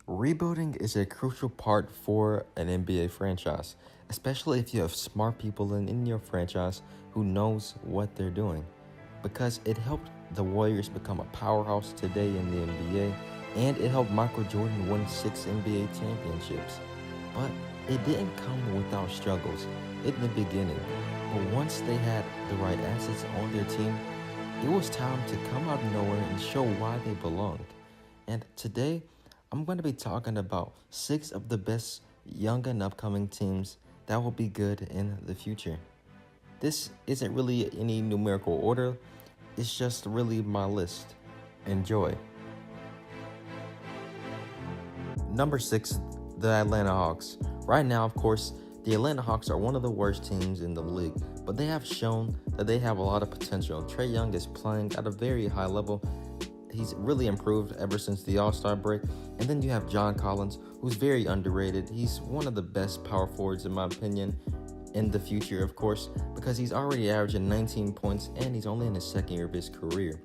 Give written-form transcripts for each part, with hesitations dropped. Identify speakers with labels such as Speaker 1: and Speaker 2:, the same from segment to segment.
Speaker 1: Rebuilding is a crucial part for an NBA franchise, especially if you have smart people in your franchise who knows what they're doing. Because it helped the Warriors become a powerhouse today in the NBA, and it helped Michael Jordan win 6 NBA championships. But it didn't come without struggles in the beginning. But once they had the right assets on their team, it was time to come out of nowhere and show why they belonged. And today, I'm going to be talking about 6 of the best young and upcoming teams that will be good in the future. This isn't really any numerical order, it's just really my list. Enjoy. Number 6, the Atlanta Hawks. Right now, of course, the Atlanta Hawks are one of the worst teams in the league, but they have shown that they have a lot of potential. Trae Young is playing at a very high level. He's really improved ever since the All-Star break. And then you have John Collins, who's very underrated. He's one of the best power forwards, in my opinion, in the future, of course, because he's already averaging 19 points and he's only in his second year of his career.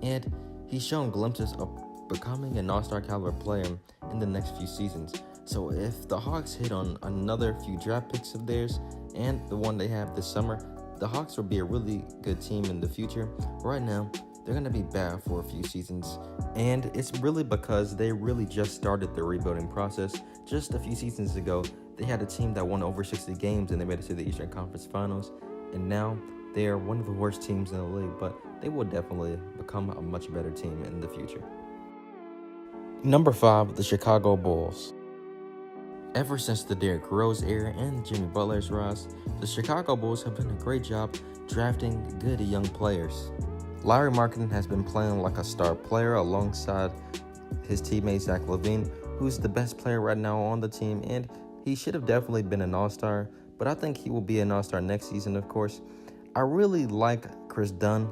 Speaker 1: And he's shown glimpses of becoming an All-Star caliber player in the next few seasons. So if the Hawks hit on another few draft picks of theirs and the one they have this summer, the Hawks will be a really good team in the future. Right now, they're going to be bad for a few seasons, and it's really because they really just started the rebuilding process. Just a few seasons ago, they had a team that won over 60 games and they made it to the Eastern Conference Finals, and now they are one of the worst teams in the league, but they will definitely become a much better team in the future. Number 5, the Chicago Bulls. Ever since the Derrick Rose era and Jimmy Butler's rise, the Chicago Bulls have done a great job drafting good young players. Larry Markkinen has been playing like a star player alongside his teammate Zach LaVine, who's the best player right now on the team, and he should have definitely been an All-Star, but I think he will be an All-Star next season, of course. I really like Chris Dunn.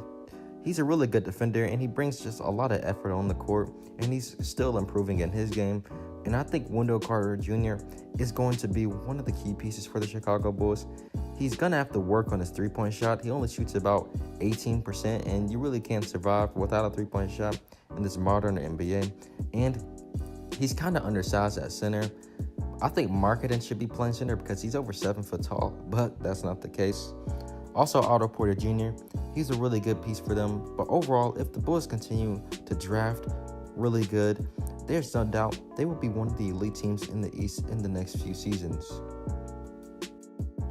Speaker 1: He's a really good defender, and he brings just a lot of effort on the court, and he's still improving in his game. And I think Wendell Carter Jr. is going to be one of the key pieces for the Chicago Bulls. He's going to have to work on his three-point shot. He only shoots about 18%, and you really can't survive without a three-point shot in this modern NBA. And he's kind of undersized at center. I think Markkinen should be playing center because he's over 7 foot tall, but that's not the case. Also, Otto Porter Jr., he's a really good piece for them. But overall, if the Bulls continue to draft really good, there's no doubt they will be one of the elite teams in the East in the next few seasons.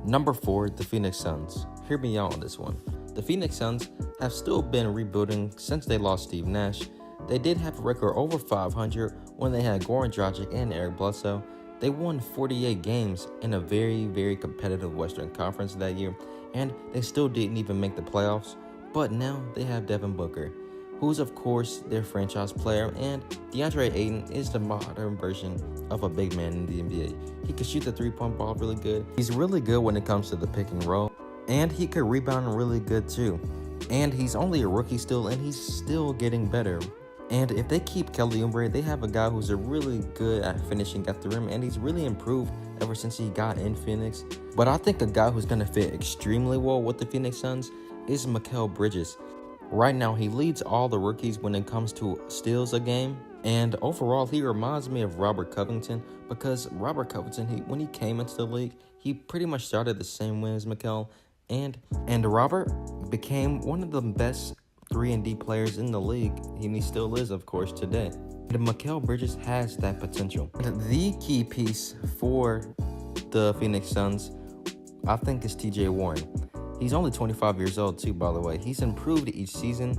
Speaker 1: Number 4, the Phoenix Suns. Hear me out on this one. The Phoenix Suns have still been rebuilding since they lost Steve Nash. They did have a record over 500 when they had Goran Dragic and Eric Bledsoe. They won 48 games in a very, very competitive Western Conference that year, and they still didn't even make the playoffs. But now they have Devin Booker, who's of course their franchise player, and DeAndre Ayton is the modern version of a big man in the NBA. He can shoot the three-point ball really good. He's really good when it comes to the pick and roll, and he could rebound really good too. And he's only a rookie still, and he's still getting better. And if they keep Kelly Oubre, they have a guy who's really good at finishing at the rim, and he's really improved ever since he got in Phoenix. But I think a guy who's going to fit extremely well with the Phoenix Suns is Mikal Bridges. Right now, he leads all the rookies when it comes to steals a game. And overall, he reminds me of Robert Covington, because Robert Covington, when he came into the league, he pretty much started the same way as Mikal. And Robert became one of the best 3-and-D players in the league, and he still is, of course, today. And Mikal Bridges has that potential. The key piece for the Phoenix Suns, I think, is TJ Warren. He's only 25 years old too, by the way. He's improved each season.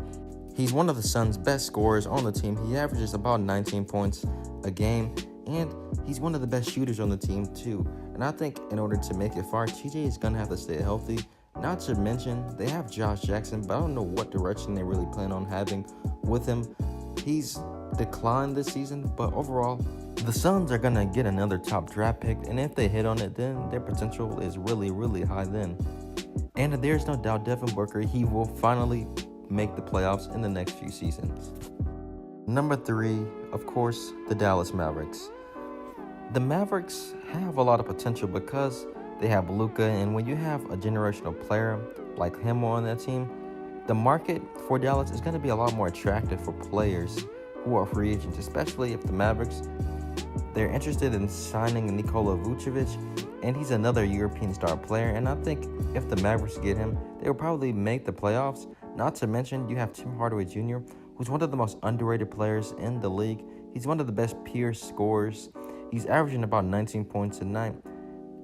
Speaker 1: He's one of the Suns' best scorers on the team. He averages about 19 points a game, and he's one of the best shooters on the team too. And I think in order to make it far, TJ is going to have to stay healthy. Not to mention, they have Josh Jackson, but I don't know what direction they really plan on having with him. He's declined this season, but overall, the Suns are going to get another top draft pick, and if they hit on it, then their potential is really, really high then. And there's no doubt Devin Booker, he will finally make the playoffs in the next few seasons. Number 3, of course, the Dallas Mavericks. The Mavericks have a lot of potential because they have Luka, and when you have a generational player like him on that team, the market for Dallas is going to be a lot more attractive for players who are free agents, especially if the Mavericks they're interested in signing Nikola Vucevic, and he's another European star player, and I think if the Mavericks get him, they will probably make the playoffs. Not to mention, you have Tim Hardaway Jr., who's one of the most underrated players in the league. He's one of the best pure scorers. He's averaging about 19 points a night.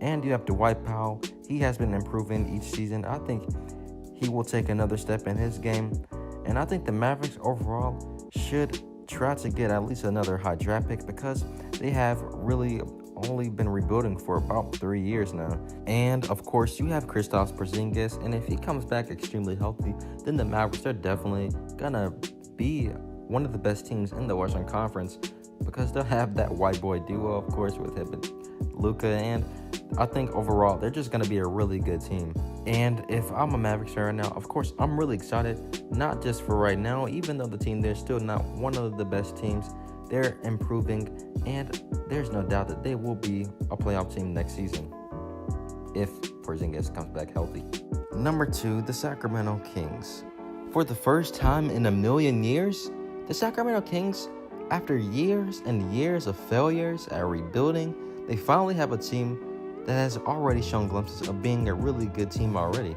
Speaker 1: And you have Dwight Powell. He has been improving each season. I think he will take another step in his game. And I think the Mavericks overall should try to get at least another high draft pick, because they have really only been rebuilding for about 3 years now. And of course, you have Kristaps Porzingis, and if he comes back extremely healthy, then the Mavericks are definitely gonna be one of the best teams in the Western Conference, because they'll have that white boy duo, of course, with him and Luka, and I think overall they're just gonna be a really good team. And if I'm a Mavericks fan right now, of course, I'm really excited, not just for right now, even though the team, they're still not one of the best teams. They're improving, and there's no doubt that they will be a playoff team next season if Porzingis comes back healthy. Number 2, the Sacramento Kings. For the first time in a million years, the Sacramento Kings, after years and years of failures at rebuilding, they finally have a team that has already shown glimpses of being a really good team already.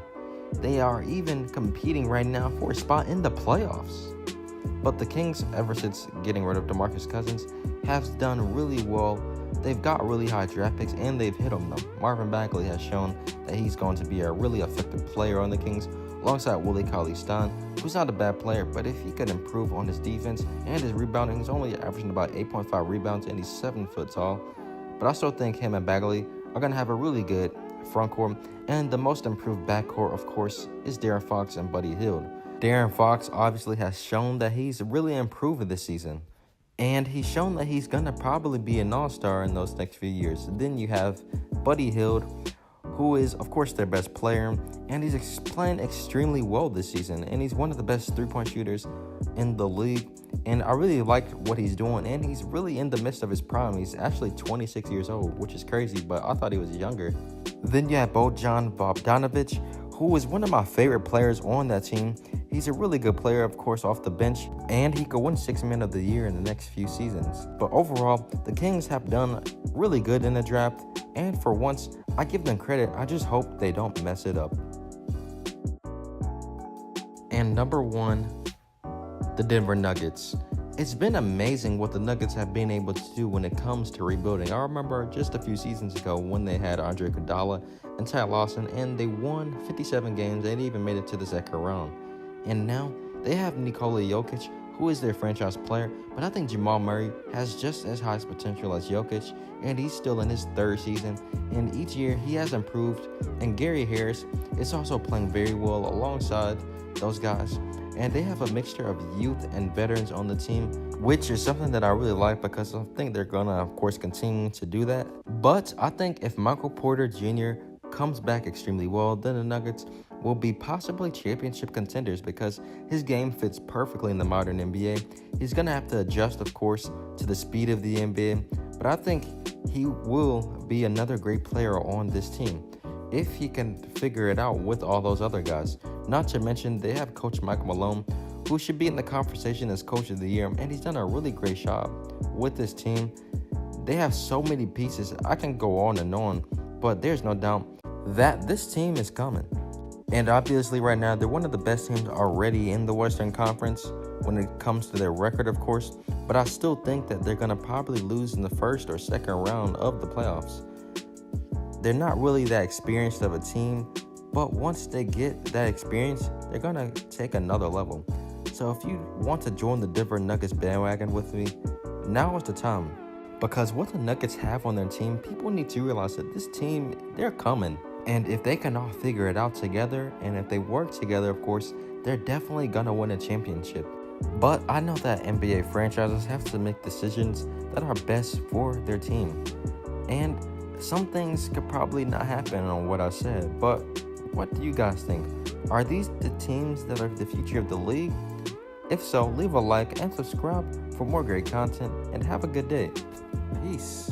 Speaker 1: They are even competing right now for a spot in the playoffs. But the Kings, ever since getting rid of DeMarcus Cousins, have done really well. They've got really high draft picks, and they've hit them. Marvin Bagley has shown that he's going to be a really effective player on the Kings, alongside Willie Cauley-Stein, who's not a bad player, but if he could improve on his defense and his rebounding, he's only averaging about 8.5 rebounds, and he's 7 foot tall. But I still think him and Bagley are going to have a really good front court, and the most improved backcourt, of course, is De'Aaron Fox and Buddy Hield. De'Aaron Fox obviously has shown that he's really improved this season, and he's shown that he's going to probably be an all-star in those next few years. Then you have Buddy Hield, who is, of course, their best player, and he's playing extremely well this season, and he's one of the best three-point shooters in the league, and I really like what he's doing, and he's really in the midst of his prime. He's actually 26 years old, which is crazy, but I thought he was younger. Then you have Bojan Bogdanovic, who is one of my favorite players on that team. He's a really good player, of course, off the bench, and he could win 6th Man of the Year in the next few seasons. But overall, the Kings have done really good in the draft, and for once, I give them credit. I just hope they don't mess it up. And number 1, the Denver Nuggets. It's been amazing what the Nuggets have been able to do when it comes to rebuilding. I remember just a few seasons ago when they had Andre Iguodala and Ty Lawson, and they won 57 games. They even made it to the second round. And now they have Nikola Jokic, who is their franchise player, but I think Jamal Murray has just as high potential as Jokic, and he's still in his 3rd season, and each year he has improved. And Gary Harris is also playing very well alongside those guys, and they have a mixture of youth and veterans on the team, which is something that I really like, because I think they're gonna, of course, continue to do that. But I think if Michael Porter Jr. comes back extremely well, then the Nuggets will be possibly championship contenders, because his game fits perfectly in the modern NBA. He's gonna have to adjust, of course, to the speed of the NBA, but I think he will be another great player on this team if he can figure it out with all those other guys. Not to mention, they have Coach Mike Malone, who should be in the conversation as Coach of the Year, and he's done a really great job with this team. They have so many pieces. I can go on and on, but there's no doubt that this team is coming. And obviously right now, they're one of the best teams already in the Western Conference when it comes to their record, of course. But I still think that they're going to probably lose in the 1st or 2nd round of the playoffs. They're not really that experienced of a team, but once they get that experience, they're going to take another level. So if you want to join the Denver Nuggets bandwagon with me, now is the time. Because what the Nuggets have on their team, people need to realize that this team, they're coming. And if they can all figure it out together, and if they work together, of course, they're definitely going to win a championship. But I know that NBA franchises have to make decisions that are best for their team. And some things could probably not happen on what I said, but what do you guys think? Are these the teams that are the future of the league? If so, leave a like and subscribe for more great content, and have a good day. Peace.